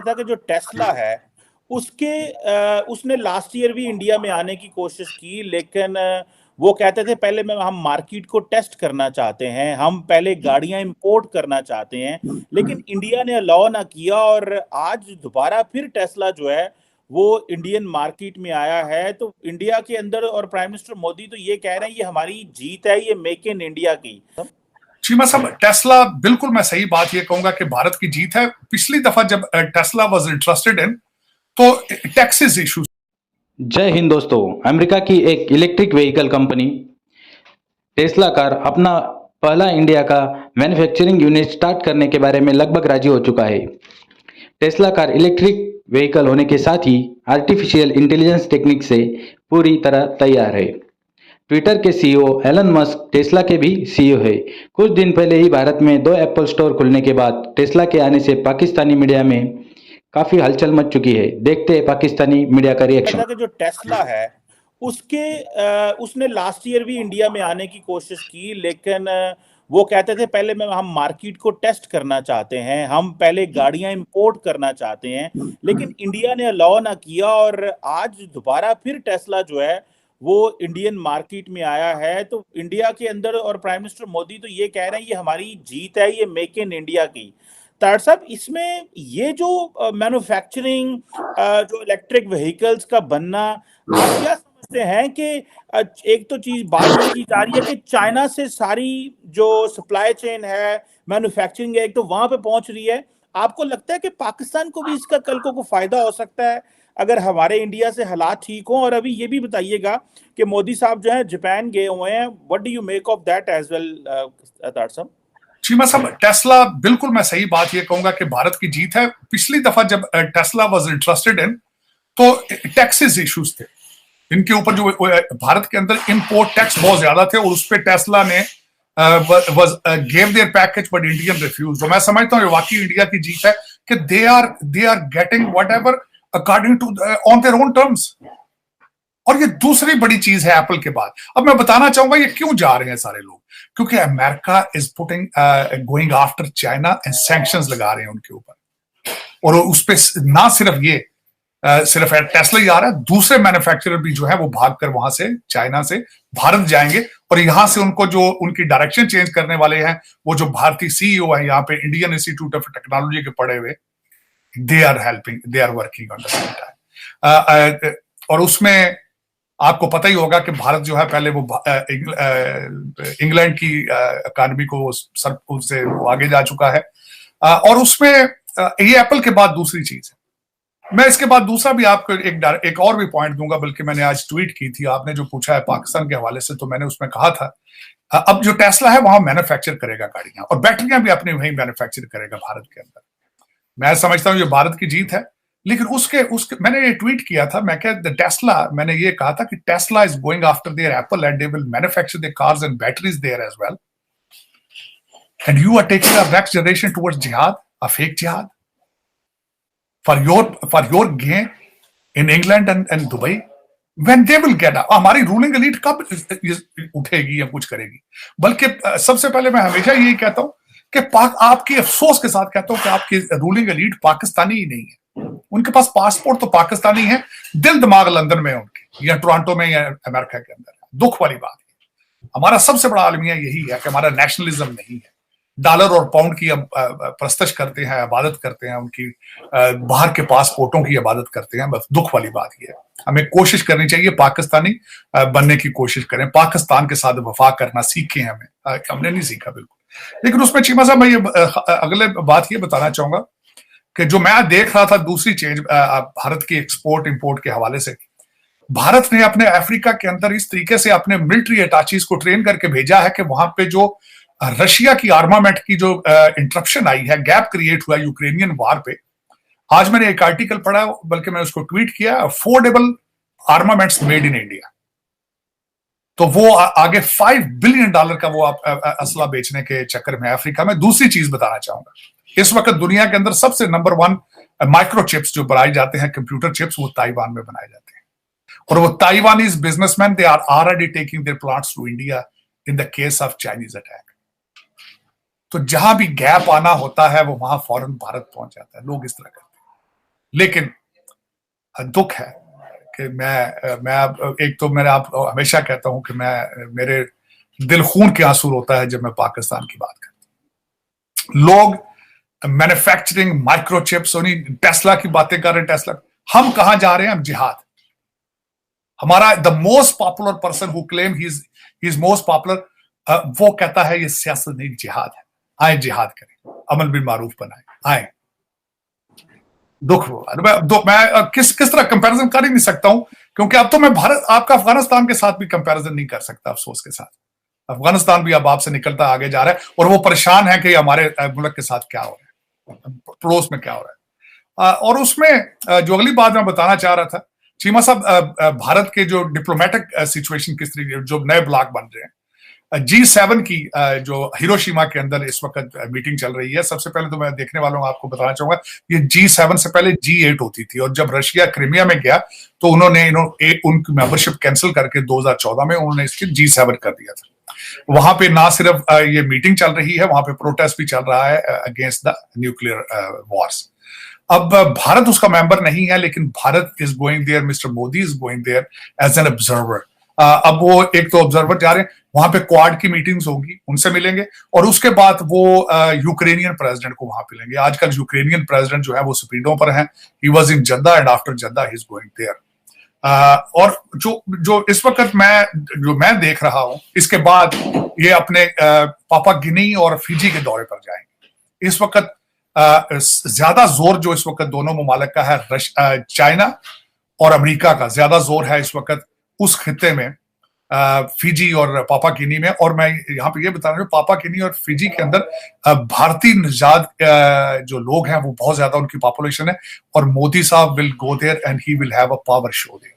था कि जो टेस्ला है उसने लास्ट ईयर भी इंडिया में आने की कोशिश की, लेकिन वो कहते थे पहले हम मार्केट को टेस्ट करना चाहते हैं, हम पहले गाड़ियां इंपोर्ट करना चाहते हैं, लेकिन इंडिया ने अलाउ ना किया। और आज दोबारा फिर टेस्ला जो है वो इंडियन मार्केट में आया है। तो इंडिया के अंदर और प्राइम मिनिस्टर मोदी तो ये कह रहे हैं ये हमारी जीत है, ये मेक इन इंडिया की। चीमा साहब, टेस्ला बिल्कुल मैं सही बात ये कहूंगा कि भारत की जीत है। पिछली दफा जब टेस्ला वाज इंटरेस्टेड इन तो टैक्सेस इश्यूज। जय हिंद दोस्तों, अमेरिका की एक electric vehicle company Tesla car अपना पहला इंडिया का मैन्युफैक्चरिंग यूनिट स्टार्ट करने के बारे में लगभग राजी हो चुका है। टेस्ला कार इलेक्ट्रिक व्हीकल होने के साथ ही आर्टिफिशियल इंटेलिजेंस टेक्निक से पूरी तरह तैयार है। ट्विटर के सीईओ एलन मस्क टेस्ला के भी सीईओ है। कुछ दिन पहले ही भारत में 2 एप्पल स्टोर खुलने के बाद टेस्ला के आने से पाकिस्तानी मीडिया में काफी हलचल मच चुकी है। देखते हैं पाकिस्तानी मीडिया का रिएक्शन। जो टेस्ला है उसने लास्ट ईयर भी इंडिया में आने की कोशिश की, लेकिन वो कहते थे पहले हम मार्केट को टेस्ट करना चाहते हैं, हम पहले गाड़ियां इंपोर्ट करना चाहते हैं, लेकिन इंडिया ने अलाउ ना किया। और आज दोबारा फिर टेस्ला जो है वो इंडियन मार्केट में आया है। तो इंडिया के अंदर और प्राइम मिनिस्टर मोदी तो ये कह रहे हैं ये हमारी जीत है, ये मेक इन इंडिया की। तार साहब, इसमें ये जो मैन्युफैक्चरिंग जो इलेक्ट्रिक व्हीकल्स का बनना, आप क्या समझते हैं कि एक तो चीज बात की जा रही है कि चाइना से सारी जो सप्लाई चेन है, मैन्युफैक्चरिंग है, एक तो वहां पे पहुंच रही है। आपको लगता है कि पाकिस्तान को भी इसका कल को फायदा हो सकता है अगर हमारे इंडिया से हालात ठीक हो? और अभी ये भी बताइएगा कि मोदी साहब जो है जापान गए हुए हैं, what do you make of that as well तार साहब? चीमा साहब, टेस्ला बिल्कुल मैं सही बात ये कहूंगा कि भारत की जीत है। पिछली दफा जब टेस्ला वाज इंटरेस्टेड इन तो टैक्सेस इश्यूज थे इनके ऊपर, जो भारत के अंदर इंपोर्ट टैक्स बहुत ज्यादा थे और उस पर टेस्ला ने gave their package but Indian refuse. तो मैं समझता हूँ ये वाकई इंडिया की जीत है कि they are getting whatever according to on their own terms. और ये दूसरी बड़ी चीज है एप्पल के बाद। अब मैं बताना चाहूंगा ये क्यों जा रहे हैं सारे लोग, क्योंकि America is putting going after China and sanctions लगा रहे हैं उनके ऊपर। और उस पर ना सिर्फ ये सिर्फ टेस्ला ही आ रहा है, दूसरे मैन्युफैक्चरर भी जो है वो भागकर वहां से चाइना से भारत जाएंगे और यहां से उनको जो उनकी डायरेक्शन चेंज करने वाले हैं, वो जो भारतीय सीईओ है यहाँ पे इंडियन इंस्टीट्यूट ऑफ टेक्नोलॉजी के पढ़े हुए, they are working on the same time. और उसमें आपको पता ही होगा कि भारत जो है पहले वो इंग्लैंड की इकॉनमी को उससे आगे जा चुका है। और उसमें ये एप्पल के बाद दूसरी चीज है। मैं इसके बाद दूसरा भी आपको एक और भी पॉइंट दूंगा, बल्कि मैंने आज ट्वीट की थी, आपने जो पूछा है पाकिस्तान के हवाले से, तो मैंने उसमें कहा था अब जो टेस्ला है वहां मैन्युफैक्चर करेगा गाड़ियां और बैटरियां भी अपने वहीं मैन्युफैक्चर करेगा भारत के अंदर। मैं समझता हूं ये भारत की जीत है। लेकिन उसके मैंने ये ट्वीट किया था, मैं क्या टेस्ला, मैंने ये कहा था कि Tesla is going after their Apple and they will manufacture their cars and batteries there as well, and you are taking a next generation towards jihad, a fake jihad for your gain in England and Dubai, when they will get up। हमारी ruling elite कब उठेगी या कुछ करेगी? बल्कि सबसे पहले मैं हमेशा यही कहता हूं कि आपके अफसोस के साथ कहता हूं कि आपकी रूलिंग एलीट पाकिस्तानी ही नहीं है। उनके पास पासपोर्ट तो पाकिस्तानी है, दिल दिमाग लंदन में है उनके, या टोरंटो में या अमेरिका के अंदर है। दुख वाली बात है। हमारा सबसे बड़ा आलमिया यही है कि हमारा नेशनलिज्म नहीं है। डॉलर और पाउंड की प्रस्तश करते हैं, इबादत करते हैं, उनकी बाहर के पासपोर्टों की इबादत करते हैं। बस दुख वाली बात यह है। हमें कोशिश करनी चाहिए पाकिस्तानी बनने की कोशिश करें, पाकिस्तान के साथ वफा करना सीखें। हमने नहीं सीखा बिल्कुल। लेकिन उसमें चीमा साहब मैं ये अगले बात ये बताना चाहूंगा कि जो मैं देख रहा था दूसरी चेंज भारत की एक्सपोर्ट इंपोर्ट के हवाले से, भारत ने अपने अफ्रीका के अंदर इस तरीके से अपने मिलिट्री अटैचीज को ट्रेन करके भेजा है कि वहां पे जो रशिया की आर्मामेंट की जो इंटरप्शन आई है, गैप क्रिएट हुआ यूक्रेनियन वार पे। आज मैंने एक आर्टिकल पढ़ा, बल्कि मैं उसको ट्वीट किया, affordable armaments made in India. तो वो आगे $5 बिलियन का वो असला बेचने के चक्कर में अफ्रीका में। दूसरी चीज बताना चाहूंगा, इस वक्त दुनिया के अंदर सबसे नंबर 1 माइक्रो चिप्स जो बनाए जाते हैं, कंप्यूटर चिप्स, वो ताइवान में बनाए जाते हैं। और वो Taiwanese businessman, they are already taking their plants to India in the case of Chinese attack. तो जहां भी गैप आना होता है वो वहां फौरन भारत पहुंच जाता है। लोग इस तरह करते हैं। लेकिन दुख है कि मैं एक तो मैंने आप हमेशा कहता हूं कि मेरे दिल खून के आंसू होता है जब मैं पाकिस्तान की बात करता हूं। लोग मैन्युफैक्चरिंग माइक्रोचिप्स, टेस्ला की बातें कर रहे हैं। टेस्ला, हम कहां जा रहे हैं? हम जिहाद। हमारा the most popular person who claim he is most popular, वो कहता है ये सियासत नहीं, जिहाद है। आए जिहाद करें, अमल बिल मारूफ बनाए, आए। दुख मैं किस तरह कंपैरिजन कर ही नहीं सकता हूं, क्योंकि अब तो मैं आपका अफगानिस्तान के साथ भी कंपैरिजन नहीं कर सकता, अफसोस के साथ। अफगानिस्तान भी अब आपसे निकलता आगे जा रहा है और वो परेशान है कि हमारे मुल्क के साथ क्या हो रहा है, पड़ोस में क्या हो रहा है। और उसमें जो अगली बात मैं बताना चाह रहा था, चीमा साहब, भारत के जो डिप्लोमेटिक सिचुएशन किस तरीके, जो नए ब्लॉक बन रहे हैं, G7 की जो हिरोशिमा के अंदर इस वक्त मीटिंग चल रही है। सबसे पहले तो मैं देखने वालों को आपको बताना चाहूंगा, ये G7 से पहले G8 होती थी, और जब रशिया क्रीमिया में गया तो उन्होंने उनकी मेंबरशिप कैंसिल करके 2014 में उन्होंने इसकी G7 कर दिया था। वहां पे ना सिर्फ ये मीटिंग चल रही है, वहां पे प्रोटेस्ट भी चल रहा है अगेंस्ट द न्यूक्लियर वॉर्स। अब भारत उसका मेंबर नहीं है, लेकिन Bharat is going there, mister Modi is going there as an observer. अब वो एक तो ऑब्जर्वर जा रहे हैं, वहां पे क्वाड की मीटिंग्स होंगी, उनसे मिलेंगे, और उसके बाद वो यूक्रेनियन प्रेसिडेंट को वहां मिलेंगे। आजकल यूक्रेनियन प्रेसिडेंट जो है वो स्पीडों पर हैं। He was in Jeddah and after Jeddah he is going there. और जो इस वक्त मैं देख रहा हूं, इसके बाद ये अपने पापा गिनी और फिजी के दौरे पर जाएंगे। इस वक्त ज्यादा जोर जो इस वक्त दोनों ममालिक का है, चाइना और अमेरिका का ज्यादा जोर है इस वक्त उस खित्ते में, फिजी और पापा गिनी में। और मैं यहाँ पे ये बता रहा हूँ, पापा गिनी और फिजी के अंदर भारतीय निजात जो लोग हैं वो बहुत ज्यादा, उनकी पॉपुलेशन है, और Modi sahab will go there and he will have a power show there.